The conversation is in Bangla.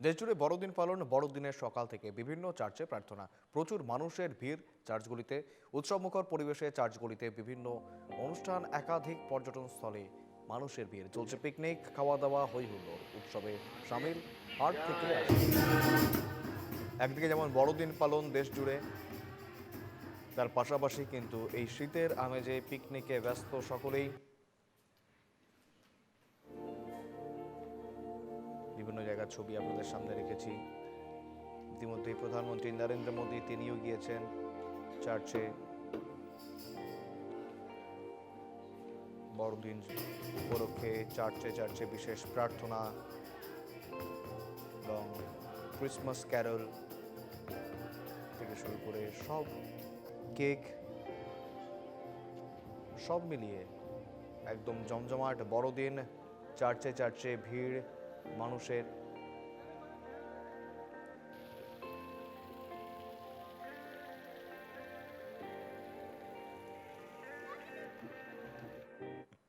দেশজুড়ে বড়দিন পালন, বড়দিনের সকাল থেকে বিভিন্ন চার্চে প্রার্থনা, প্রচুর মানুষের ভিড় চার্চগুলিতে, উৎসবমুখর পরিবেশে চার্চগুলিতে বিভিন্ন অনুষ্ঠান, একাধিক পর্যটন স্থলে মানুষের ভিড় চলছে, পিকনিক, খাওয়া দাওয়া, হই হুল্লোড়, উৎসবে সামিল হাট থেকে আসা। একদিকে যেমন বড়দিন পালন দেশ জুড়ে, তার পাশাপাশি কিন্তু এই শীতের আমেজে পিকনিকে ব্যস্ত সকলেই। বিভিন্ন জায়গার ছবি আপনাদের সামনে রেখেছি। ইতিমধ্যে প্রধানমন্ত্রী নরেন্দ্র মোদী তিনিও গিয়েছেন চার্চে বড়দিন উপলক্ষে। চার্চে চার্চে বিশেষ প্রার্থনা এবং ক্রিসমাস ক্যারল থেকে শুরু করে সব, কেক, সব মিলিয়ে একদম জমজমাট বড়দিন। চার্চে চার্চে ভিড় মানুষের।